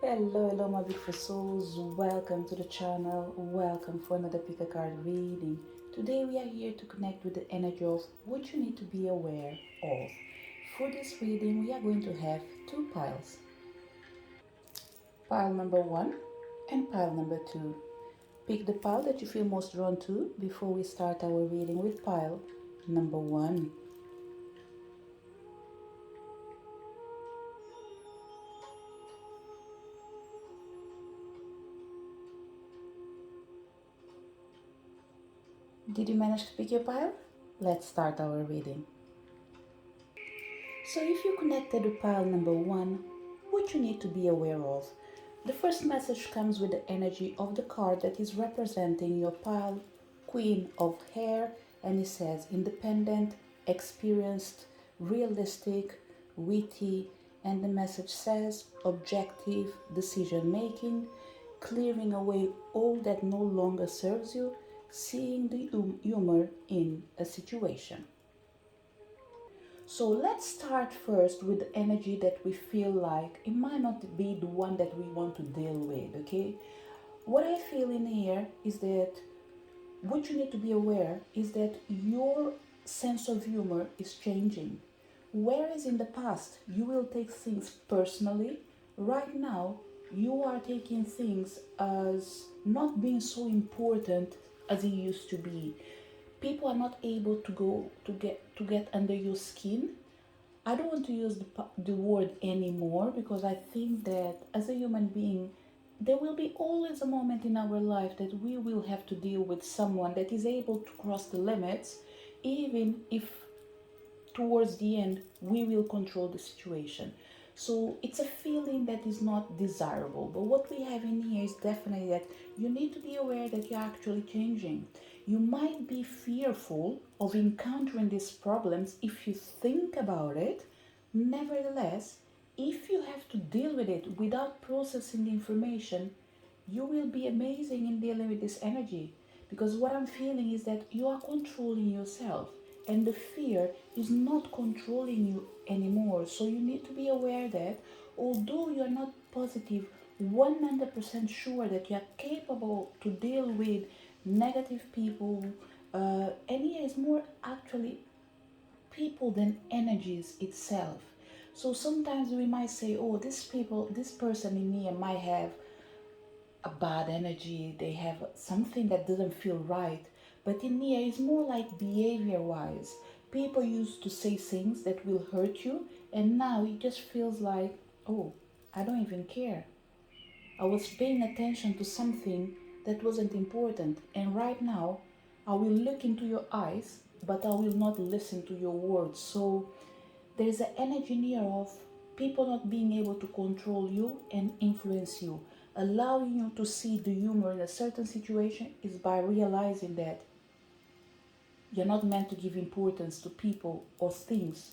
Hello, my beautiful souls. Welcome to the channel. Welcome for another pick a card reading. Today we are here to connect with the energy of what you need to be aware of. For this reading, we are going to have two piles. Pile number one and pile number two. Pick the pile that you feel most drawn to before we start our reading with pile number one. Did you manage to pick your pile? Let's start our reading. So if you connected to pile number one, what you need to be aware of. The first message comes with the energy of the card that is representing your pile, Queen of Hair, and it says independent, experienced, realistic, witty, and the message says objective decision making, clearing away all that no longer serves you, seeing the humor in a situation. So let's start first with the energy that we feel like it might not be the one that we want to deal with, okay? What I feel in here is that what you need to be aware is that your sense of humor is changing. Whereas in the past you will take things personally, right now you are taking things as not being so important as it used to be. People are not able to go to get under your skin. I don't want to use the word anymore because I think that as a human being, there will be always a moment in our life that we will have to deal with someone that is able to cross the limits, even if towards the end we will control the situation. So it's a feeling that is not desirable, but what we have in here is definitely that you need to be aware that you're actually changing. You might be fearful of encountering these problems if you think about it. Nevertheless, if you have to deal with it without processing the information, you will be amazing in dealing with this energy, because what I'm feeling is that you are controlling yourself and the fear is not controlling you anymore. So you need to be aware that although you're not positive 100% sure that you're capable to deal with negative people, and here is more actually people than energies itself. So sometimes we might say, oh, this person in here might have a bad energy, they have something that doesn't feel right. But in here, it's more like behavior wise. People used to say things that will hurt you, and now it just feels like, oh, I don't even care. I was paying attention to something that wasn't important, and right now, I will look into your eyes, but I will not listen to your words. So there's an energy near of people not being able to control you and influence you. Allowing you to see the humor in a certain situation is by realizing that you're not meant to give importance to people or things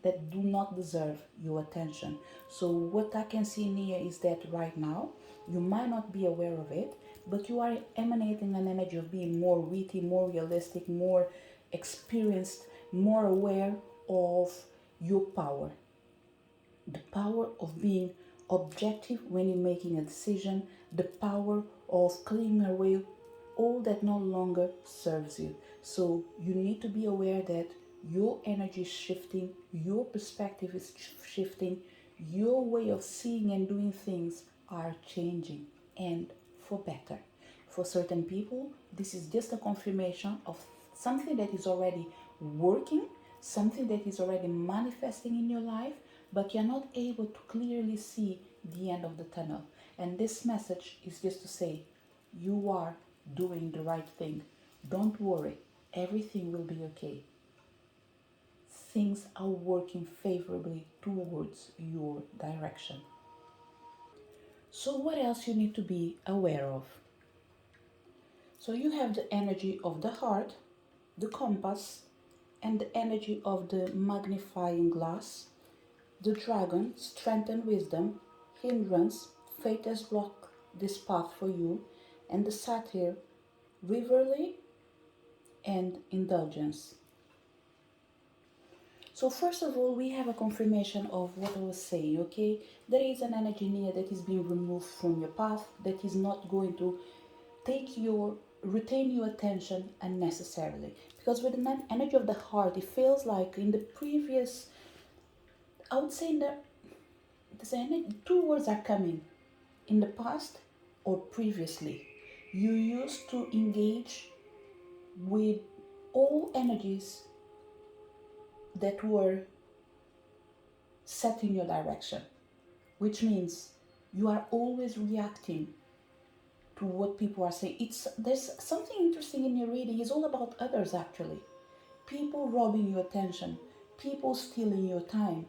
that do not deserve your attention. So what I can see in here is that right now you might not be aware of it, but you are emanating an energy of being more witty, more realistic, more experienced, more aware of your power. The power of being objective when you're making a decision, the power of clearing away all that no longer serves you. So you need to be aware that your energy is shifting, your perspective is shifting, your way of seeing and doing things are changing, and for better. For certain people, this is just a confirmation of something that is already working, something that is already manifesting in your life, but you're not able to clearly see the end of the tunnel. And this message is just to say, you are doing the right thing. Don't worry, everything will be okay. Things are working favorably towards your direction. So, what else you need to be aware of? So, you have the energy of the heart, the compass, and the energy of the magnifying glass. The dragon, strength and wisdom, hindrance, fate has blocked this path for you, and the satyr, rivalry and indulgence. So first of all, we have a confirmation of what I was saying, okay? There is an energy here that is being removed from your path, that is not going to retain your attention unnecessarily. Because with the energy of the heart, it feels like in the previous, I would say in two words are coming, in the past or previously. You used to engage with all energies that were set in your direction, which means you are always reacting to what people are saying. There's something interesting in your reading. It's all about others actually. People robbing your attention, people stealing your time,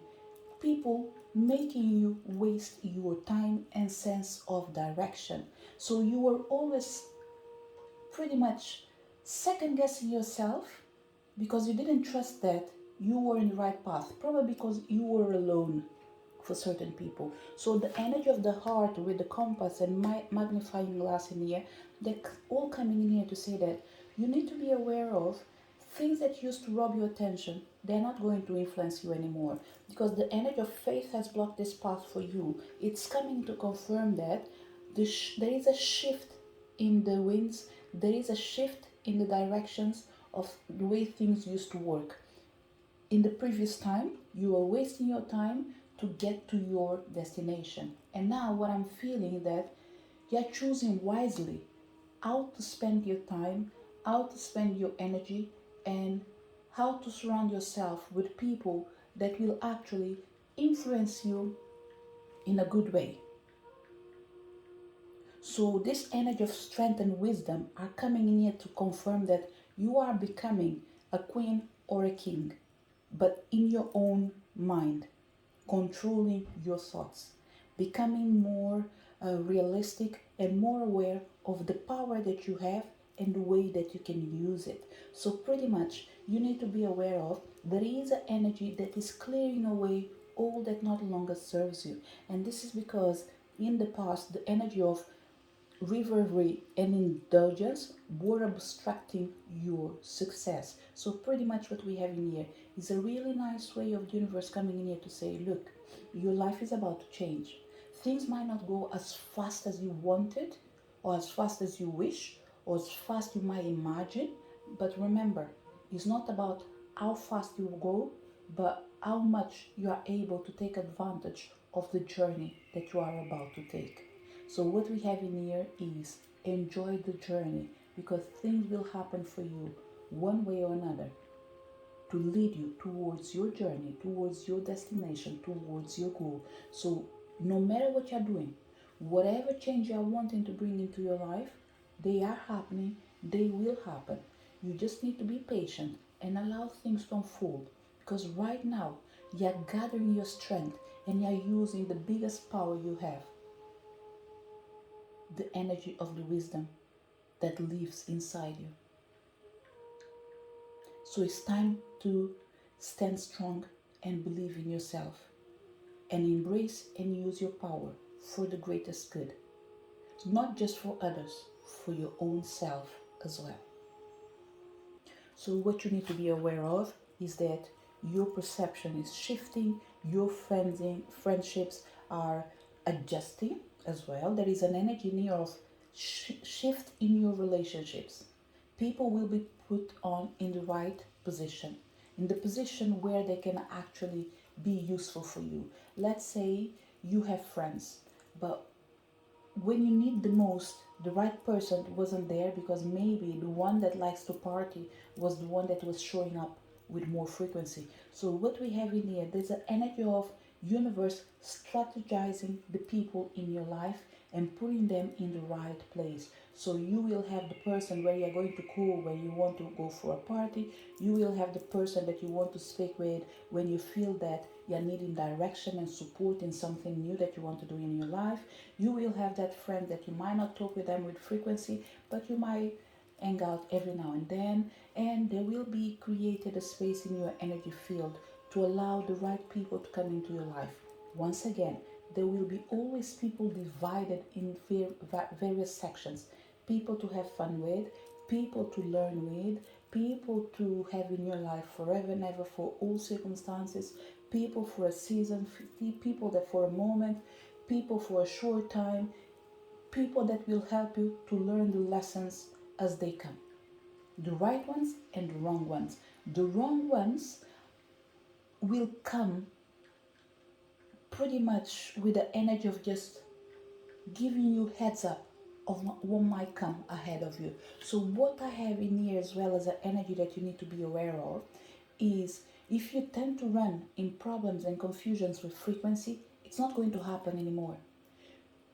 people making you waste your time and sense of direction. So you were always pretty much second guessing yourself because you didn't trust that you were in the right path, probably because you were alone for certain people. So the energy of the heart with the compass and my magnifying glass in here, they're all coming in here to say that you need to be aware of things that used to rob your attention. They're not going to influence you anymore because the energy of faith has blocked this path for you. It's coming to confirm that there is a shift in the winds, there is a shift in the directions of the way things used to work. In the previous time, you were wasting your time to get to your destination. And now what I'm feeling is that you're choosing wisely how to spend your time, how to spend your energy, and how to surround yourself with people that will actually influence you in a good way. So this energy of strength and wisdom are coming in here to confirm that you are becoming a queen or a king, but in your own mind, controlling your thoughts, becoming more realistic and more aware of the power that you have and the way that you can use it. So pretty much you need to be aware of there is an energy that is clearing away all that no longer serves you. And this is because in the past the energy of revelry and indulgence were obstructing your success. So pretty much what we have in here is a really nice way of the universe coming in here to say, look, your life is about to change. Things might not go as fast as you wanted, or as fast as you wish, or as fast you might imagine. But remember, it's not about how fast you go, but how much you are able to take advantage of the journey that you are about to take. So what we have in here is enjoy the journey because things will happen for you one way or another to lead you towards your journey, towards your destination, towards your goal. So no matter what you're doing, whatever change you're wanting to bring into your life, they are happening, they will happen. You just need to be patient and allow things to unfold because right now you're gathering your strength and you're using the biggest power you have, the energy of the wisdom that lives inside you. So it's time to stand strong and believe in yourself and embrace and use your power for the greatest good, not just for others, for your own self as well. So what you need to be aware of is that your perception is shifting, your friendships are adjusting as well. There is an energy near of shift in your relationships. People will be put on in the right position, in the position where they can actually be useful for you. Let's say you have friends, but when you need the most, the right person wasn't there because maybe the one that likes to party was the one that was showing up with more frequency. So what we have in here, there's an energy of universe strategizing the people in your life and putting them in the right place. So you will have the person where you're going to call when you want to go for a party. You will have the person that you want to speak with when you feel that you're needing direction and support in something new that you want to do in your life. You will have that friend that you might not talk with them with frequency, but you might hang out every now and then, and there will be created a space in your energy field to allow the right people to come into your life. Once again, there will be always people divided in various sections, people to have fun with, people to learn with, people to have in your life forever and ever for all circumstances, people for a season, people that for a moment, people for a short time, people that will help you to learn the lessons as they come. The right ones and the wrong ones. The wrong ones will come pretty much with the energy of just giving you heads up of what might come ahead of you. So what I have in here, as well as the energy that you need to be aware of, is if you tend to run in problems and confusions with frequency, it's not going to happen anymore.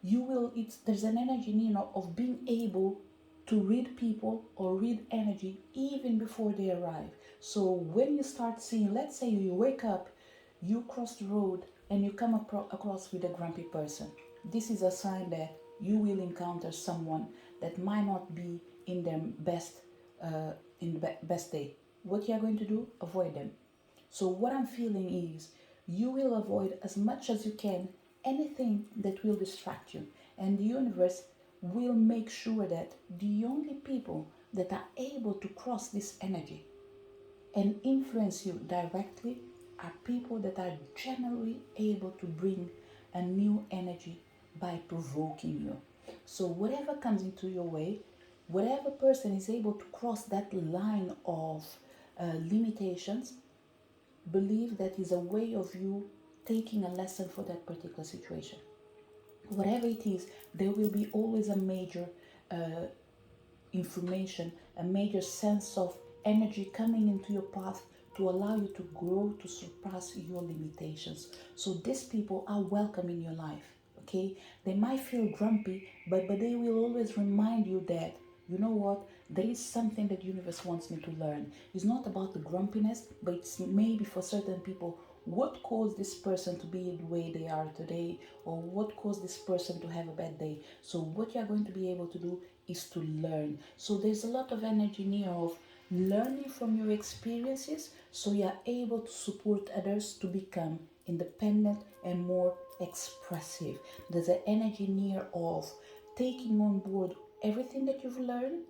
There's an energy in of being able to read people or read energy even before they arrive. So when you start seeing, let's say you wake up, you cross the road and you come across with a grumpy person, this is a sign that you will encounter someone that might not be in their best day. What you are going to do? Avoid them. So what I'm feeling is you will avoid as much as you can anything that will distract you. And the universe will make sure that the only people that are able to cross this energy and influence you directly are people that are generally able to bring a new energy by provoking you. So whatever comes into your way, whatever person is able to cross that line of limitations, believe that is a way of you taking a lesson for that particular situation. Whatever it is, there will be always a major information, a major sense of energy coming into your path to allow you to grow, to surpass your limitations. So these people are welcome in your life, okay? They might feel grumpy, but they will always remind you that, you know what, there is something that the universe wants me to learn. It's not about the grumpiness, but it's maybe for certain people what caused this person to be the way they are today, or what caused this person to have a bad day. So what you're going to be able to do is to learn. So there's a lot of energy in here of learning from your experiences, so you're able to support others to become independent and more expressive. There's an energy in here of taking on board everything that you've learned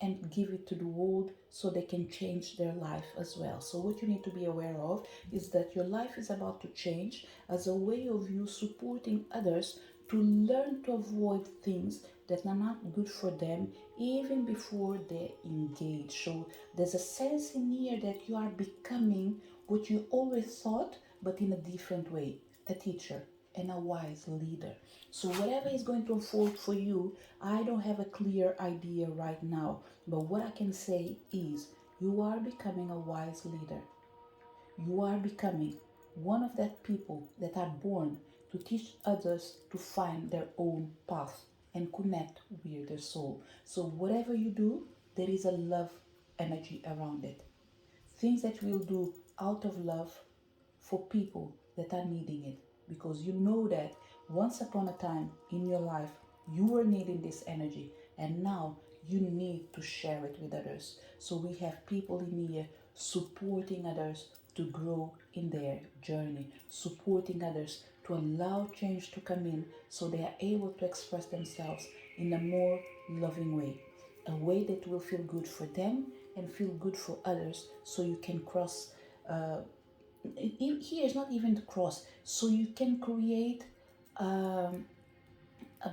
and give it to the world so they can change their life as well. So what you need to be aware of is that your life is about to change as a way of you supporting others to learn to avoid things that are not good for them even before they engage. So there's a sense in here that you are becoming what you always thought, but in a different way, a teacher and a wise leader. So whatever is going to unfold for you, I don't have a clear idea right now, but what I can say is you are becoming a wise leader. You are becoming one of that people that are born to teach others to find their own path and connect with their soul. So whatever you do, there is a love energy around it. Things that we'll do out of love for people that are needing it, because you know that once upon a time in your life you were needing this energy and now you need to share it with others. So we have people in here supporting others to grow in their journey, supporting others to allow change to come in so they are able to express themselves in a more loving way, a way that will feel good for them and feel good for others, so you can cross here is not even the cross, so you can create a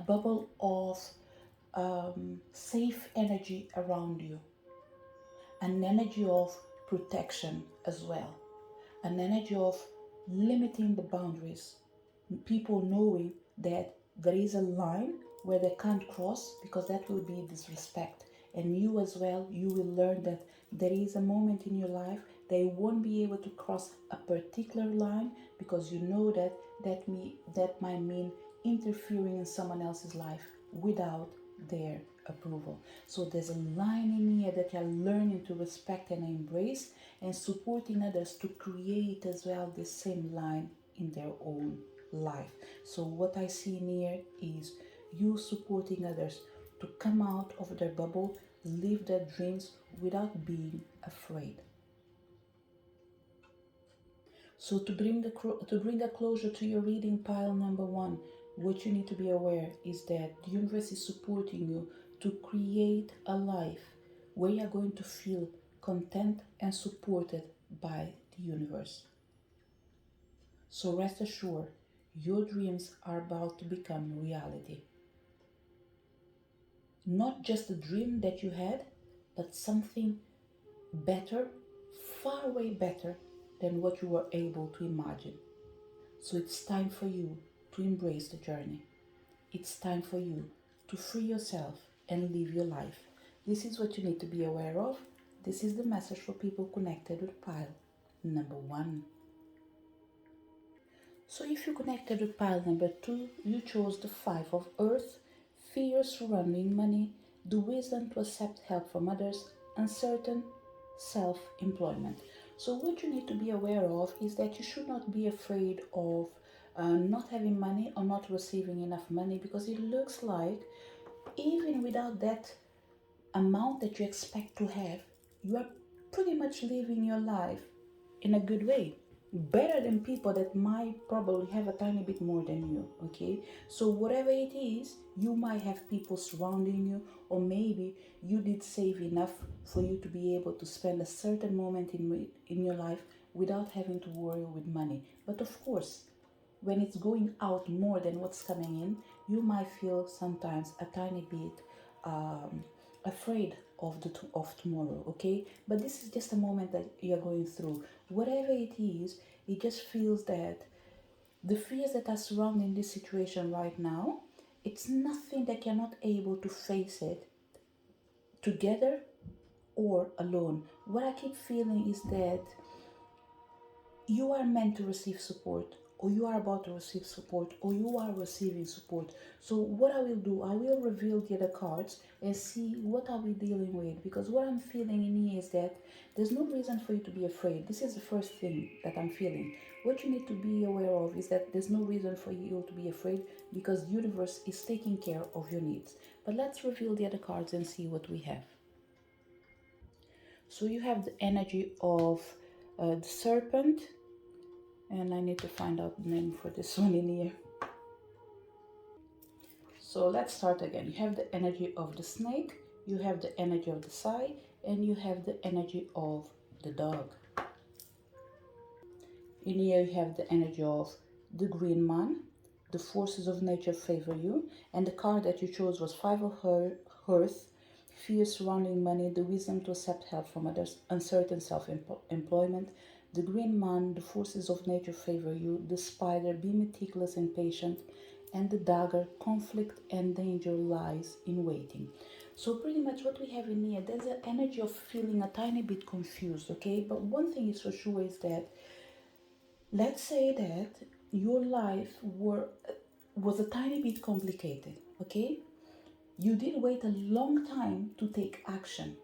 bubble of safe energy around you, an energy of protection as well, an energy of limiting the boundaries, people knowing that there is a line where they can't cross because that will be disrespect. And you as well, you will learn that there is a moment in your life they won't be able to cross a particular line, because you know that that might mean interfering in someone else's life without their approval. So there's a line in here that you're learning to respect and embrace, and supporting others to create as well the same line in their own life. So what I see in here is you supporting others to come out of their bubble, live their dreams without being afraid. So to bring a closure to your reading pile number one, what you need to be aware is that the universe is supporting you to create a life where you're going to feel content, and supported by the universe. So rest assured, your dreams are about to become reality. Not just a dream that you had, but something better, far way better than what you were able to imagine. So it's time for you to embrace the journey. It's time for you to free yourself and live your life. This is what you need to be aware of. This is the message for people connected with pile number 1. So if you connected with pile number 2, you chose the 5 of earth, fear surrounding money, the wisdom to accept help from others, uncertain self-employment. So what you need to be aware of is that you should not be afraid of not having money or not receiving enough money, because it looks like even without that amount that you expect to have, you are pretty much living your life in a good way, better than people that might probably have a tiny bit more than you. Okay, so whatever it is, you might have people surrounding you, or maybe you did save enough for you to be able to spend a certain moment in your life without having to worry with money. But of course, when it's going out more than what's coming in, you might feel sometimes a tiny bit afraid of tomorrow. Okay, but this is just a moment that you're going through. Whatever it is, it just feels that the fears that are surrounding this situation right now, it's nothing that you're not able to face it together or alone. What I keep feeling is that you are meant to receive support, or you are about to receive support, or you are receiving support. So what I will do, I will reveal the other cards and see what are we dealing with, because what I'm feeling in here is that there's no reason for you to be afraid. This is the first thing that I'm feeling. What you need to be aware of is that there's no reason for you to be afraid, because the universe is taking care of your needs. But let's reveal the other cards and see what we have. So you have the energy of the serpent, and I need to find out the name for this one in here. So let's start again. You have the energy of the snake, you have the energy of the sigh, and you have the energy of the dog. In here you have the energy of the green man, the forces of nature favor you, and the card that you chose was 5 of earth, fear surrounding money, the wisdom to accept help from others, uncertain self-employment. The green man, the forces of nature favor you, the spider, be meticulous and patient, and the dagger, conflict and danger lies in waiting. So pretty much what we have in here, there's an energy of feeling a tiny bit confused, okay? But one thing is for sure is that, let's say that your life was a tiny bit complicated, okay? You did wait a long time to take action.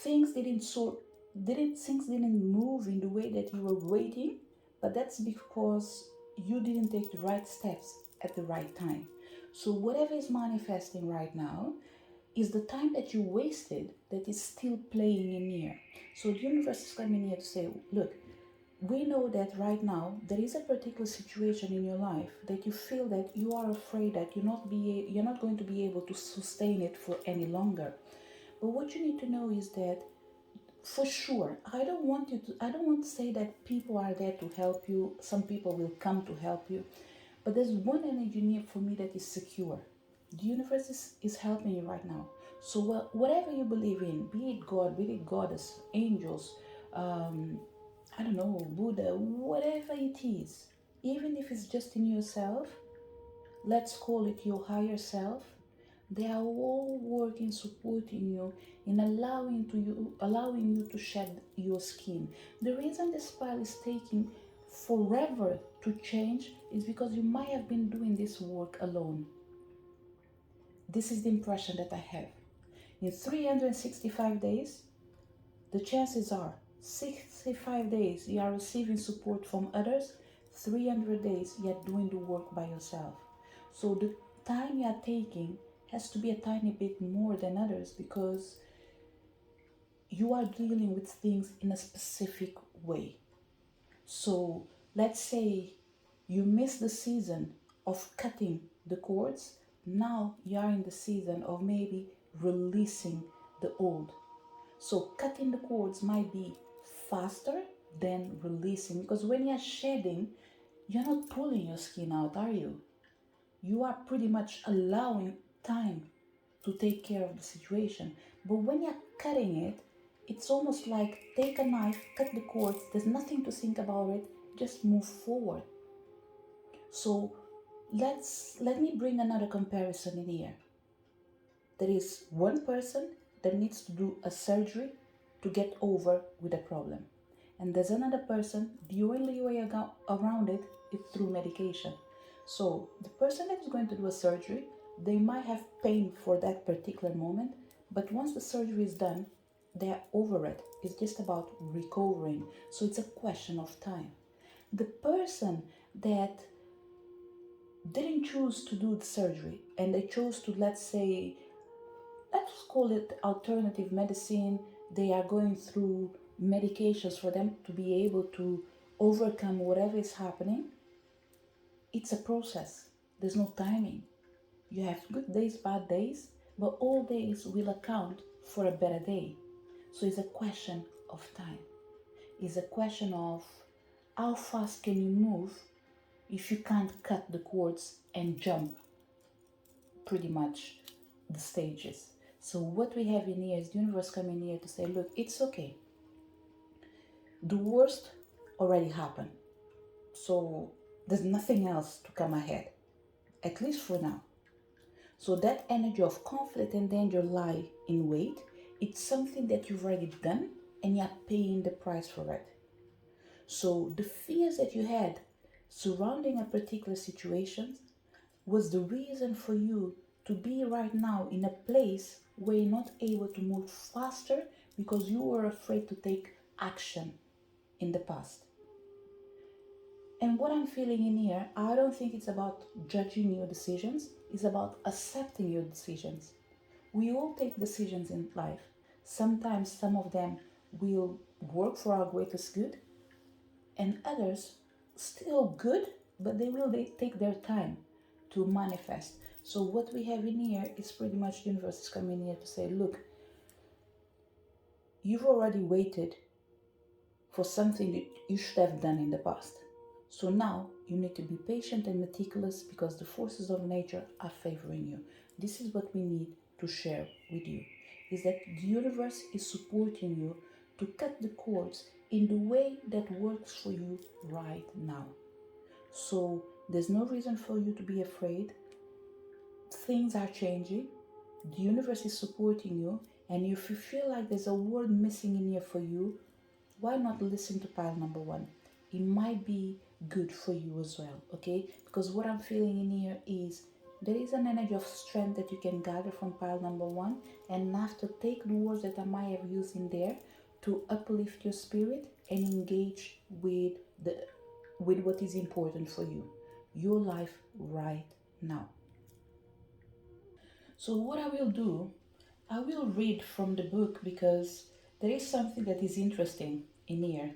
Things didn't move in the way that you were waiting, but that's because you didn't take the right steps at the right time. So whatever is manifesting right now is the time that you wasted that is still playing in here. So the universe is coming here to say, look, we know that right now there is a particular situation in your life that you feel that you are afraid that you're not going to be able to sustain it for any longer. But what you need to know is that, for sure, I don't want to say that people are there to help you. Some people will come to help you, but there's one energy near for me that is secure. The universe is helping you right now. So whatever you believe in, be it God, be it goddess, angels, I don't know, Buddha, whatever it is, even if it's just in yourself, let's call it your higher self, they are all working, supporting you in allowing you to shed your skin. The reason this spell is taking forever to change is because you might have been doing this work alone. This is the impression that I have. In 365 days, the chances are 65 days you are receiving support from others, 300 days you are doing the work by yourself. So the time you are taking has to be a tiny bit more than others, because you are dealing with things in a specific way. So let's say you miss the season of cutting the cords, now you are in the season of maybe releasing the old. So cutting the cords might be faster than releasing, because when you're shedding, you're not pulling your skin out, are you? You are pretty much allowing time to take care of the situation. But when you're cutting it, it's almost like take a knife, cut the cords, there's nothing to think about it, just move forward. So let me bring another comparison in here. There is one person that needs to do a surgery to get over with a problem. And there's another person, the only way around it is through medication. So the person that is going to do a surgery, they might have pain for that particular moment, but once the surgery is done, they're over it. It's just about recovering. So it's a question of time. The person that didn't choose to do the surgery and they chose to, let's call it alternative medicine, they are going through medications for them to be able to overcome whatever is happening. It's a process. There's no timing. You have good days, bad days, but all days will account for a better day. So it's a question of time. It's a question of how fast can you move if you can't cut the cords and jump pretty much the stages. So what we have in here is the universe coming here to say, look, it's okay. The worst already happened. So there's nothing else to come ahead, at least for now. So that energy of conflict and danger lie in wait. It's something that you've already done and you're paying the price for it. So the fears that you had surrounding a particular situation was the reason for you to be right now in a place where you're not able to move faster because you were afraid to take action in the past. And what I'm feeling in here, I don't think it's about judging your decisions, it's about accepting your decisions. We all take decisions in life. Sometimes some of them will work for our greatest good, and others still good, but they take their time to manifest. So what we have in here is pretty much the universe is coming here to say, look, you've already waited for something that you should have done in the past. So now you need to be patient and meticulous because the forces of nature are favoring you. This is what we need to share with you, is that the universe is supporting you to cut the cords in the way that works for you right now. So there's no reason for you to be afraid. Things are changing. The universe is supporting you. And if you feel like there's a word missing in here for you, why not listen to pile number one? It might be good for you as well, okay? Because what I'm feeling in here is there is an energy of strength that you can gather from pile number one, and after take the words that I might have used in there to uplift your spirit and engage with what is important for you, your life right now. So what I will do, I will read from the book because there is something that is interesting in here.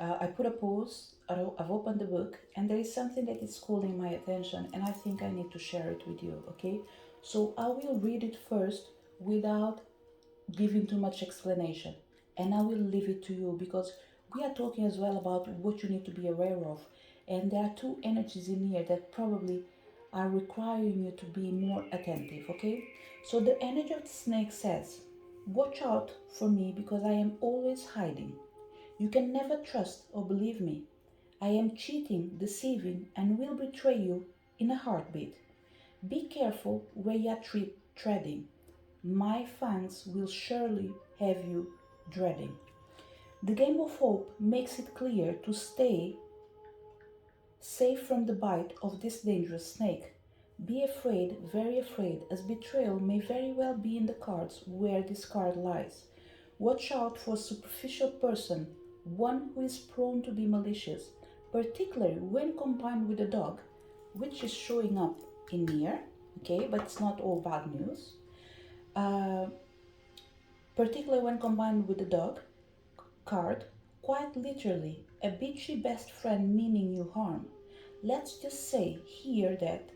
I put a pause, I've opened the book, and there is something that is calling my attention, and I think I need to share it with you, okay? So I will read it first without giving too much explanation, and I will leave it to you because we are talking as well about what you need to be aware of, and there are two energies in here that probably are requiring you to be more attentive, okay? So the energy of the snake says, watch out for me because I am always hiding. You can never trust or believe me. I am cheating, deceiving, and will betray you in a heartbeat. Be careful where you are treading. My fangs will surely have you dreading. The game of hope makes it clear to stay safe from the bite of this dangerous snake. Be afraid, very afraid, as betrayal may very well be in the cards where this card lies. Watch out for a superficial person, one who is prone to be malicious, particularly when combined with a dog, which is showing up in here, okay, but it's not all bad news. Particularly when combined with the dog card, quite literally, a bitchy best friend meaning you harm. Let's just say here that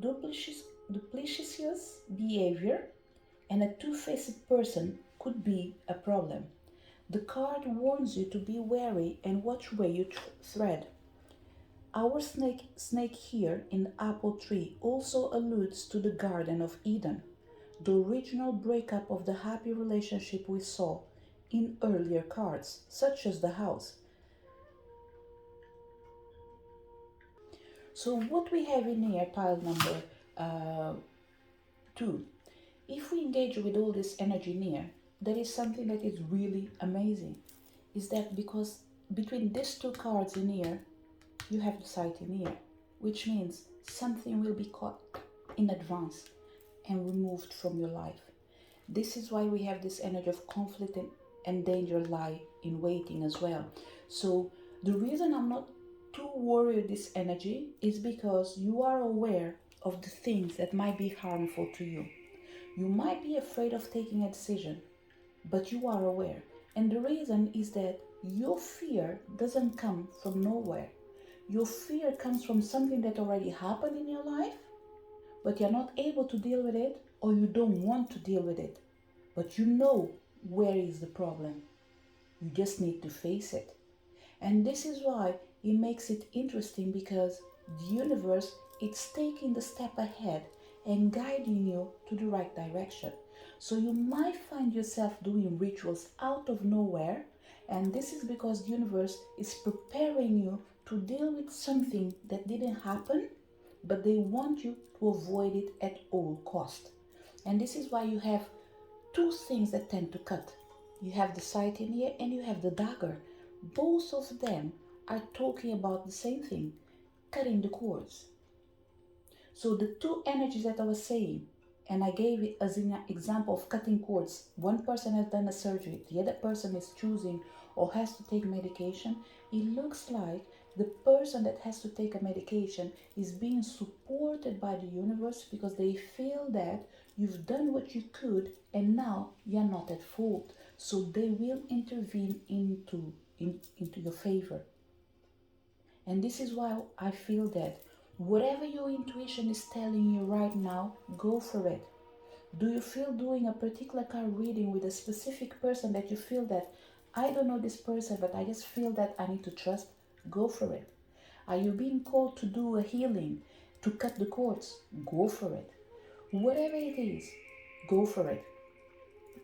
duplicitous behavior and a two-faced person could be a problem. The card warns you to be wary and watch where you thread. Our snake here in the apple tree also alludes to the Garden of Eden, the original breakup of the happy relationship we saw in earlier cards, such as the house. So what we have in here, pile number 2, if we engage with all this energy near, there is something that is really amazing. Is that because between these two cards in here, you have the sight in here, which means something will be caught in advance and removed from your life. This is why we have this energy of conflict and danger lie in waiting as well. So the reason I'm not too worried with this energy is because you are aware of the things that might be harmful to you. You might be afraid of taking a decision, but you are aware. And the reason is that your fear doesn't come from nowhere. Your fear comes from something that already happened in your life, but you're not able to deal with it, or you don't want to deal with it. But you know where is the problem. You just need to face it. And this is why it makes it interesting, because the universe is taking the step ahead and guiding you to the right direction. So you might find yourself doing rituals out of nowhere, and this is because the universe is preparing you to deal with something that didn't happen, but they want you to avoid it at all cost. And this is why you have two things that tend to cut. You have the sight in here and you have the dagger. Both of them are talking about the same thing, cutting the cords. So the two energies that I was saying, and I gave it as an example of cutting cords. One person has done a surgery, the other person is choosing or has to take medication. It looks like the person that has to take a medication is being supported by the universe, because they feel that you've done what you could and now you're not at fault. So they will intervene into your favor. And this is why I feel that whatever your intuition is telling you right now, go for it. Do you feel doing a particular card reading with a specific person that you feel that, I don't know this person, but I just feel that I need to trust? Go for it. Are you being called to do a healing, to cut the cords? Go for it. Whatever it is, go for it.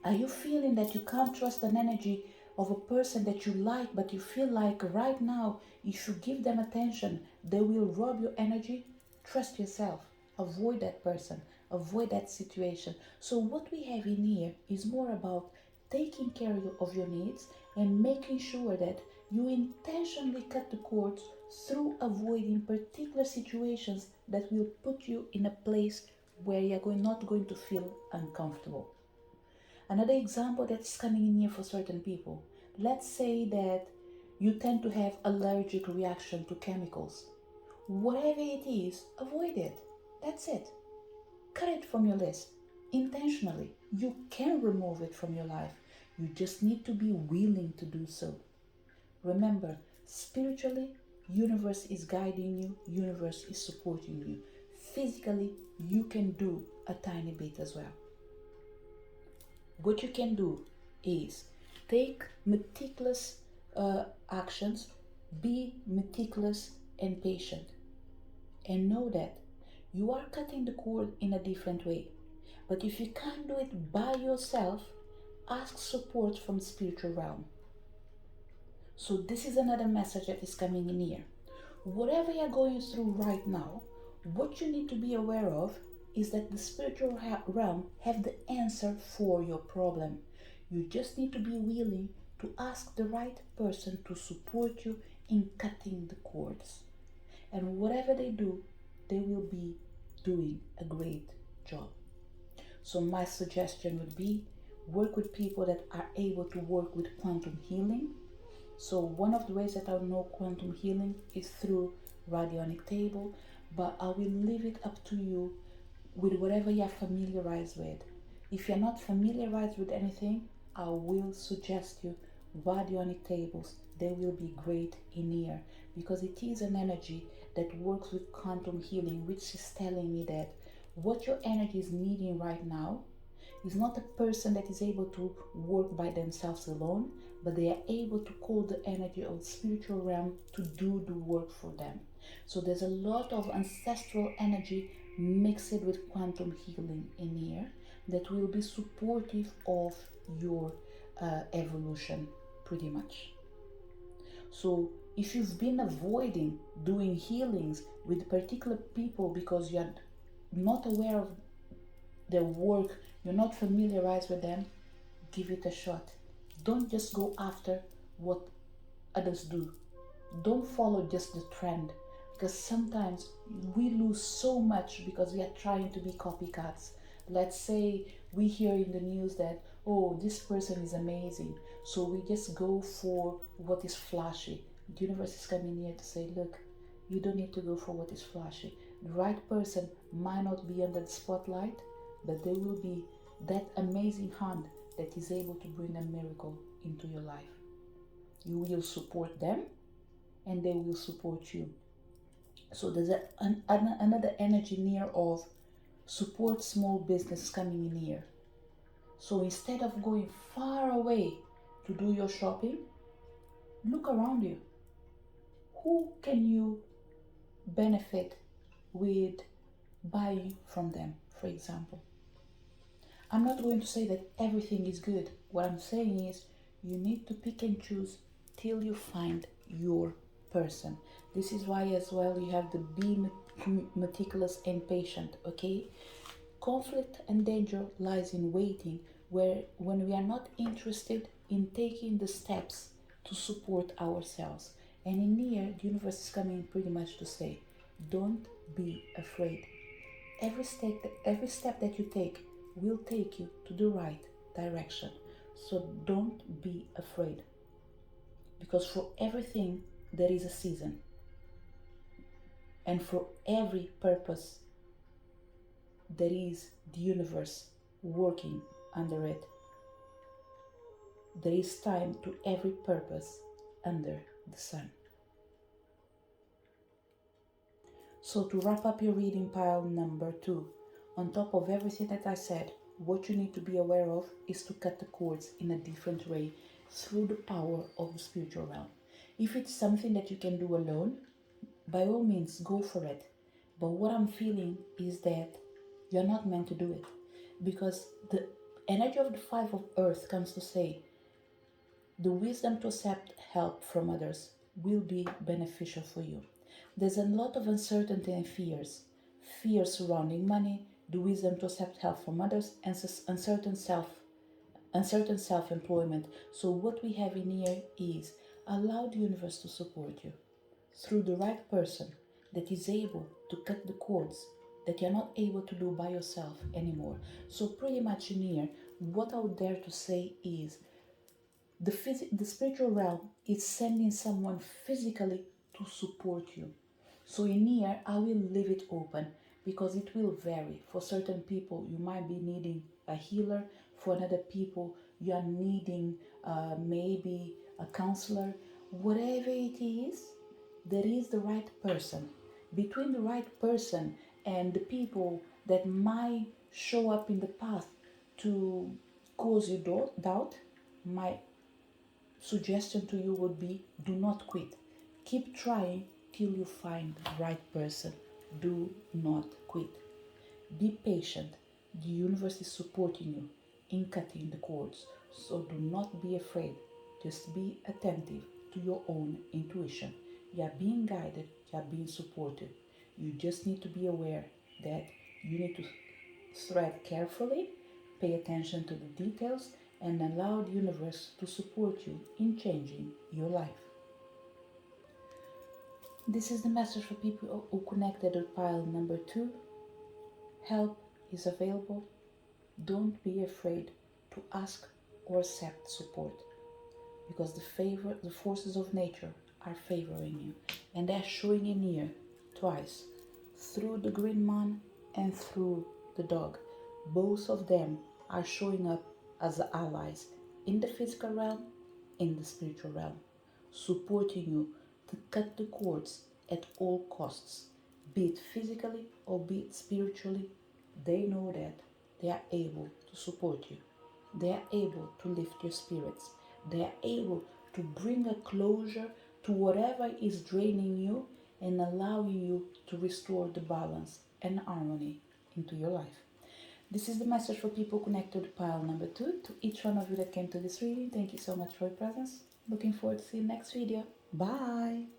Are you feeling that you can't trust an energy of a person that you like, but you feel like right now, if you give them attention, they will rob your energy? Trust yourself. Avoid that person. Avoid that situation. So what we have in here is more about taking care of your needs and making sure that you intentionally cut the cords through avoiding particular situations that will put you in a place where you're not going to feel uncomfortable. Another example that's coming in here for certain people. Let's say that you tend to have allergic reaction to chemicals. Whatever it is, avoid it. That's it. Cut it from your list. Intentionally. You can remove it from your life. You just need to be willing to do so. Remember, spiritually, universe is guiding you, universe is supporting you. Physically, you can do a tiny bit as well. What you can do is take meticulous actions, be meticulous and patient, and know that you are cutting the cord in a different way. But if you can't do it by yourself, ask support from spiritual realm. So this is another message that is coming in here. Whatever you're going through right now, what you need to be aware of is that the spiritual realm have the answer for your problem. You just need to be willing to ask the right person to support you in cutting the cords. And whatever they do, they will be doing a great job. So my suggestion would be work with people that are able to work with quantum healing. So one of the ways that I know quantum healing is through radionic table, but I will leave it up to you with whatever you're familiarized with. If you're not familiarized with anything, I will suggest you radionic tables. They will be great in here, because it is an energy that works with quantum healing, which is telling me that what your energy is needing right now is not a person that is able to work by themselves alone, but they are able to call the energy of the spiritual realm to do the work for them. So there's a lot of ancestral energy mixed with quantum healing in here that will be supportive of your evolution, pretty much. So if you've been avoiding doing healings with particular people because you're not aware of their work, you're not familiarized with them, give it a shot. Don't just go after what others do. Don't follow just the trend, because sometimes we lose so much because we are trying to be copycats. Let's say we hear in the news that, oh, this person is amazing, so we just go for what is flashy. The universe is coming here to say, look, you don't need to go for what is flashy. The right person might not be under the spotlight, but there will be that amazing hand that is able to bring a miracle into your life. You will support them and they will support you. So there's another energy near of support small business coming in here. So instead of going far away to do your shopping, look around you. Who can you benefit with buying from them, for example? I'm not going to say that everything is good. What I'm saying is you need to pick and choose till you find your person. This is why as well you have to be meticulous and patient, okay? Conflict and danger lies in waiting, where when we are not interested in taking the steps to support ourselves. And in here, the universe is coming pretty much to say, don't be afraid. Every step that you take will take you to the right direction. So don't be afraid. Because for everything, there is a season. And for every purpose, there is the universe working under it. There is time to every purpose under the sun. So to wrap up your reading pile number 2, on top of everything that I said, what you need to be aware of is to cut the cords in a different way through the power of the spiritual realm. If it's something that you can do alone, by all means, go for it. But what I'm feeling is that you're not meant to do it, because the energy of the 5 of earth comes to say the wisdom to accept help from others will be beneficial for you. There's a lot of uncertainty and fears surrounding money, the wisdom to accept help from others, and uncertain self-employment. So what we have in here is allow the universe to support you through the right person that is able to cut the cords that you're not able to do by yourself anymore. So pretty much in here, what I would dare to say is the spiritual realm is sending someone physically to support you. So in here, I will leave it open because it will vary. For certain people, you might be needing a healer. For other people, you are needing maybe a counselor. Whatever it is, there is the right person. Between the right person and the people that might show up in the path to cause you doubt, my suggestion to you would be do not quit. Keep trying till you find the right person. Do not quit. Be patient. The universe is supporting you in cutting the cords. So do not be afraid. Just be attentive to your own intuition. You are being guided, you are being supported. You just need to be aware that you need to thread carefully, pay attention to the details, and allow the universe to support you in changing your life. This is the message for people who connected with pile number 2. Help is available. Don't be afraid to ask or accept support, because the forces of nature are favoring you, and they're showing in here twice, through the green man and through the dog. Both of them are showing up as allies in the physical realm, in the spiritual realm, supporting you to cut the cords at all costs, be it physically or be it spiritually. They know that they are able to support you. They are able to lift your spirits. They are able to bring a closure to whatever is draining you and allowing you to restore the balance and harmony into your life. This is the message for people connected to pile number 2. To each one of you that came to this reading, thank you so much for your presence. Looking forward to seeing you next video. Bye!